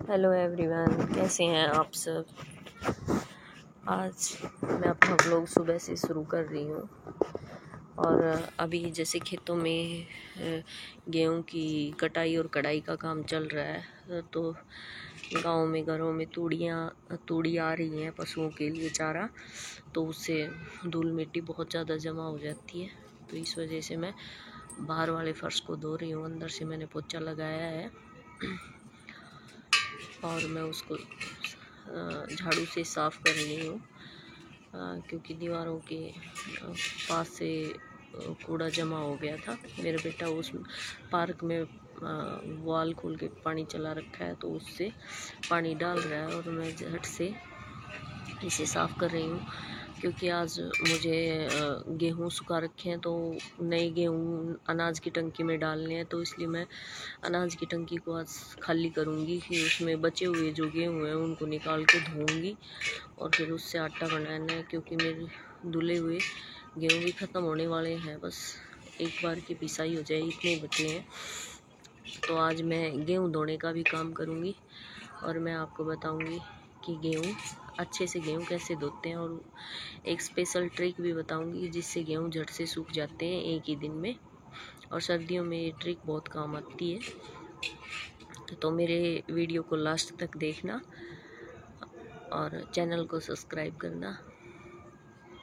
Hello everyone, कैसे हैं आप सब। आज मैं अपना व्लॉग सुबह से शुरू कर रही हूँ और अभी जैसे खेतों में गेहूं की कटाई और कढ़ाई का काम चल रहा है। तो गांव में घरों में तूड़ी आ रही हैं पशुओं के लिए चारा, तो उससे धूल मिट्टी बहुत ज़्यादा जमा हो जाती है। तो इस वजह से मैं बाहर वाले फर्श को धो रही हूँ। अंदर से मैंने पोछा लगाया है और मैं उसको झाड़ू से साफ़ कर रही हूँ, क्योंकि दीवारों के पास से कूड़ा जमा हो गया था। मेरा बेटा उस पार्क में वॉल खोल के पानी चला रखा है, तो उससे पानी डाल रहा है और मैं झट से इसे साफ़ कर रही हूँ। क्योंकि आज मुझे गेहूँ सुखा रखे हैं, तो नए गेहूँ अनाज की टंकी में डालने हैं, तो इसलिए मैं अनाज की टंकी को आज खाली करूँगी। कि उसमें बचे हुए जो गेहूँ हैं उनको निकाल के धोऊँगी और फिर उससे आटा बनाना है। क्योंकि मेरे धुले हुए गेहूँ भी ख़त्म होने वाले हैं, बस एक बार की पिसाई हो जाए, इतने बचे हैं। तो आज मैं गेहूँ धोने का भी काम करूँगी और मैं आपको बताऊँगी कि गेहूँ अच्छे से गेहूँ कैसे धोते हैं, और एक स्पेशल ट्रिक भी बताऊंगी जिससे गेहूँ झट से सूख जाते हैं एक ही दिन में। और सर्दियों में ये ट्रिक बहुत काम आती है। तो मेरे वीडियो को लास्ट तक देखना और चैनल को सब्सक्राइब करना।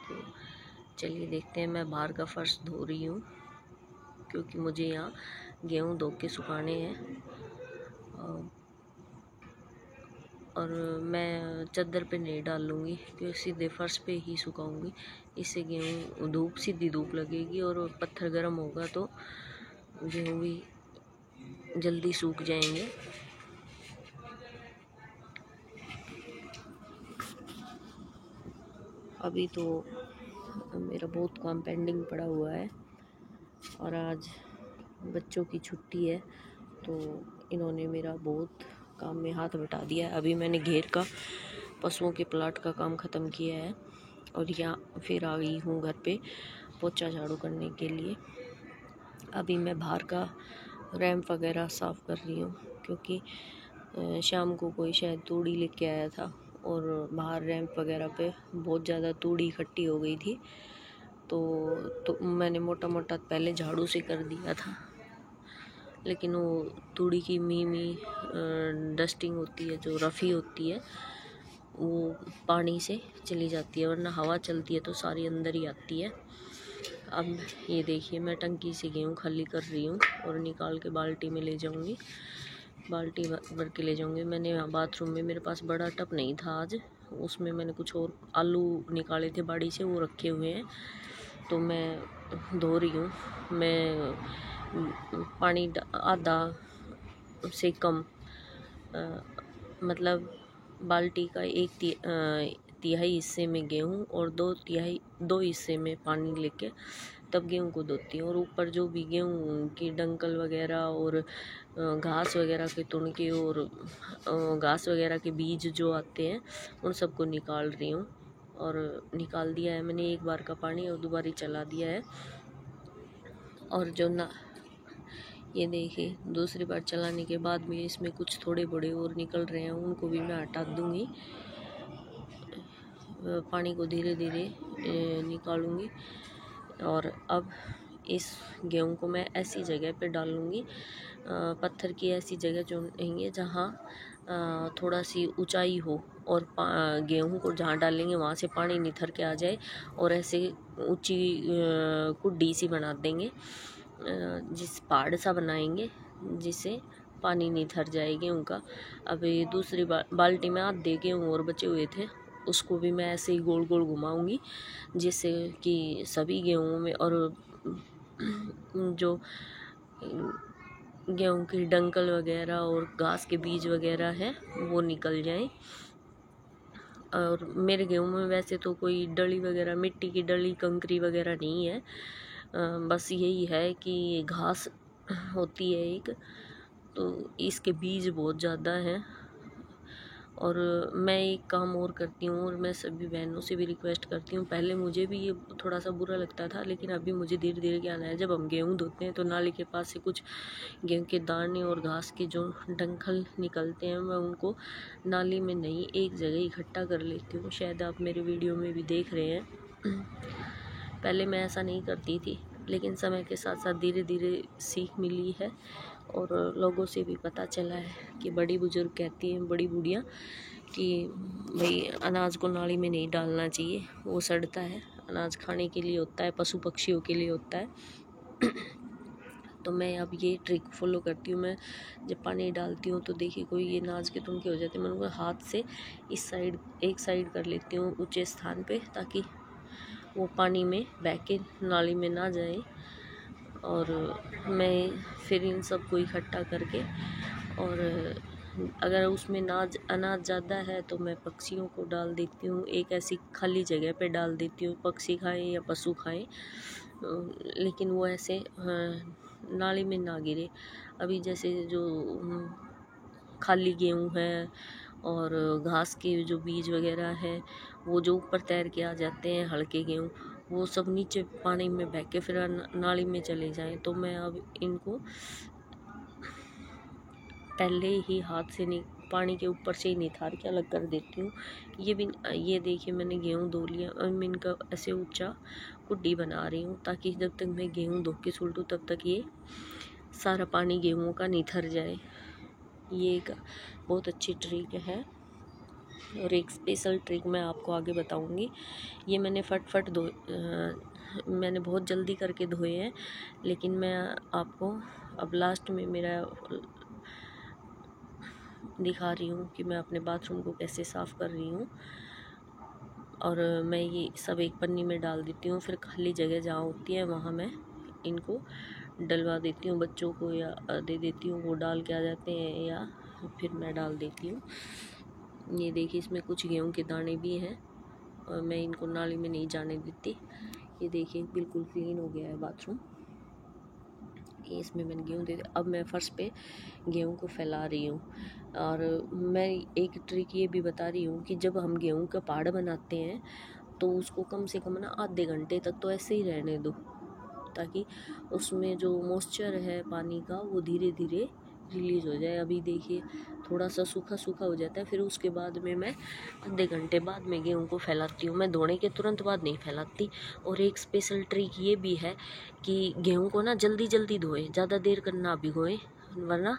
तो चलिए देखते हैं। मैं बाहर का फर्श धो रही हूँ क्योंकि मुझे यहाँ गेहूँ धो के सुखाने हैं और मैं चादर पे नहीं डाल लूँगी, क्योंकि सीधे फर्श पे ही सुखाऊंगी। इससे गेहूँ सीधी धूप लगेगी और पत्थर गर्म होगा तो गेहूँ भी जल्दी सूख जाएंगे। अभी तो मेरा बहुत काम पेंडिंग पड़ा हुआ है और आज बच्चों की छुट्टी है, तो इन्होंने मेरा बहुत काम में हाथ बटा दिया है। अभी मैंने घेर का पशुओं के प्लाट का काम ख़त्म किया है और यहाँ फिर आ गई हूँ घर पे पोछा झाड़ू करने के लिए। अभी मैं बाहर का रैंप वगैरह साफ़ कर रही हूँ, क्योंकि शाम को कोई शायद तूड़ी लेके आया था और बाहर रैंप वगैरह पे बहुत ज़्यादा तूड़ी इकट्ठी हो गई थी। तो मैंने मोटा मोटा पहले झाड़ू से कर दिया था, लेकिन वो तूड़ी की मी डस्टिंग होती है, जो रफ़ी होती है, वो पानी से चली जाती है, वरना हवा चलती है तो सारी अंदर ही आती है। अब ये देखिए, मैं टंकी से गेहूँ खाली कर रही हूँ और निकाल के बाल्टी में ले जाऊँगी, बाल्टी भर के ले जाऊँगी। मैंने यहाँ बाथरूम में, मेरे पास बड़ा टब नहीं था आज, उसमें मैंने कुछ और आलू निकाले थे बाड़ी से, वो रखे हुए हैं, तो मैं धो रही हूँ। मैं पानी आधा से कम मतलब बाल्टी का तिहाई हिस्से में गेहूँ और दो हिस्से में पानी लेके तब गेहूँ को धोती हूँ। और ऊपर जो भी गेहूँ की डंकल वगैरह और घास वगैरह के तुणके और घास वगैरह के बीज जो आते हैं उन सबको निकाल रही हूँ। और निकाल दिया है मैंने एक बार का पानी और दोबारा चला दिया है। और जो ना ये देखिए, दूसरी बार चलाने के बाद भी इसमें कुछ थोड़े बड़े और निकल रहे हैं, उनको भी मैं हटा दूँगी। पानी को धीरे धीरे निकालूंगी। और अब इस गेहूं को मैं ऐसी जगह पे डालूंगी, पत्थर की ऐसी जगह चुनेंगे जहाँ थोड़ा सी ऊंचाई हो, और गेहूं को जहाँ डालेंगे वहाँ से पानी निथर के आ जाए, और ऐसे ऊंची कुड्डी सी बना देंगे, जिस पहाड़ सा बनाएंगे जिससे पानी निथर जाए गेहूं का। अभी दूसरी बाल्टी में आधे गेहूं और बचे हुए थे, उसको भी मैं ऐसे ही गोल गोल घुमाऊंगी, जिससे कि सभी गेहूं में और जो गेहूं की डंकल वगैरह और घास के बीज वगैरह है वो निकल जाएं। और मेरे गेहूं में वैसे तो कोई डली वगैरह, मिट्टी की डली कंकरी वगैरह नहीं है, बस यही है कि घास होती है एक, तो इसके बीज बहुत ज़्यादा हैं और मैं एक काम और करती हूँ, और मैं सभी बहनों से भी रिक्वेस्ट करती हूँ, पहले मुझे भी ये थोड़ा सा बुरा लगता था, लेकिन अभी मुझे धीरे धीरे क्या आना है, जब हम गेहूँ धोते हैं तो नाली के पास से कुछ गेहूँ के दाने और घास के जो डंठल निकलते हैं, मैं उनको नाली में नहीं एक जगह इकट्ठा कर लेती हूँ। शायद आप मेरे वीडियो में भी देख रहे हैं। पहले मैं ऐसा नहीं करती थी, लेकिन समय के साथ साथ धीरे धीरे सीख मिली है, और लोगों से भी पता चला है कि बड़ी बुजुर्ग कहती हैं, बड़ी बूढ़ियाँ, कि भाई अनाज को नाली में नहीं डालना चाहिए, वो सड़ता है। अनाज खाने के लिए होता है, पशु पक्षियों के लिए होता है। तो मैं अब ये ट्रिक फॉलो करती हूँ। मैं जब पानी डालती हूँ तो देखिए कोई ये अनाज के तुनके हो जाते हैं, मैं उनको हाथ से इस साइड एक साइड कर लेती हूँ ऊंचे स्थान पे, ताकि वो पानी में बह के नाली में ना जाए। और मैं फिर इन सब को इकट्ठा करके, और अगर उसमें अनाज ज़्यादा है तो मैं पक्षियों को डाल देती हूँ, एक ऐसी खाली जगह पे डाल देती हूँ, पक्षी खाएं या पशु खाएं, लेकिन वो ऐसे नाली में ना गिरे। अभी जैसे जो खाली गेहूँ है और घास के जो बीज वगैरह है, वो जो ऊपर तैर के आ जाते हैं, हल्के गेहूँ, वो सब नीचे पानी में बह के फिर नाली में चले जाएं। तो मैं अब इनको पहले ही हाथ से नहीं, पानी के ऊपर से ही निथार के अलग कर देती हूँ। ये देखिए मैंने गेहूँ धो लिया, और मैं इनका ऐसे ऊंचा कुड्डी बना रही हूँ, ताकि जब तक मैं गेहूँ धो के सुलटूँ तब तक ये सारा पानी गेहूँ का निथर जाए। ये एक बहुत अच्छी ट्रिक है, और एक स्पेशल ट्रिक मैं आपको आगे बताऊंगी। ये मैंने फटफट मैंने बहुत जल्दी करके धोए हैं, लेकिन मैं आपको अब लास्ट में मेरा दिखा रही हूँ कि मैं अपने बाथरूम को कैसे साफ़ कर रही हूँ। और मैं ये सब एक पन्नी में डाल देती हूँ, फिर खाली जगह जहाँ होती है वहाँ मैं इनको डलवा देती हूँ, बच्चों को या दे देती हूँ, वो डाल के आ जाते हैं, या फिर मैं डाल देती हूँ। ये देखिए इसमें कुछ गेहूँ के दाने भी हैं, और मैं इनको नाली में नहीं जाने देती। ये देखिए बिल्कुल क्लीन हो गया है बाथरूम। इसमें मैंने गेहूँ दे दिया। अब मैं फर्श पे गेहूँ को फैला रही हूँ, और मैं एक ट्रिक ये भी बता रही हूँ कि जब हम गेहूँ का पाड़ बनाते हैं तो उसको कम से कम ना आधे घंटे तक तो ऐसे ही रहने दो, ताकि उसमें जो मॉइस्चर है पानी का वो धीरे धीरे रिलीज़ हो जाए। अभी देखिए थोड़ा सा सूखा सूखा हो जाता है, फिर उसके बाद में मैं आधे घंटे बाद में गेहूँ को फैलाती हूँ। मैं धोने के तुरंत बाद नहीं फैलाती। और एक स्पेशल ट्रिक ये भी है कि गेहूँ को ना जल्दी जल्दी धोएं, ज़्यादा देर कर ना भिगोएं, वरना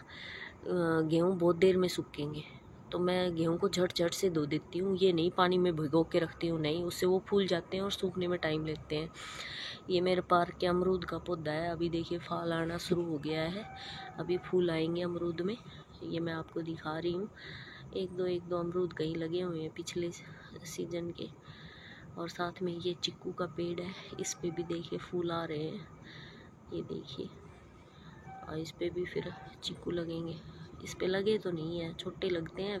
गेहूँ बहुत देर में सूखेंगे। तो मैं गेहूँ को झट झट से धो देती हूँ, ये नहीं पानी में भिगो के रखती हूँ, नहीं, उससे वो फूल जाते हैं और सूखने में टाइम लेते हैं। ये मेरे पार्क के अमरूद का पौधा है, अभी देखिए फल आना शुरू हो गया है, अभी फूल आएंगे अमरूद में। ये मैं आपको दिखा रही हूँ, एक दो अमरूद कहीं लगे हुए हैं पिछले सीजन के। और साथ में ये चिक्कू का पेड़ है, इस पे भी देखिए फूल आ रहे हैं, ये देखिए, और इस पे भी फिर चिक्कू लगेंगे। इस पे लगे तो नहीं है, छोटे लगते हैं।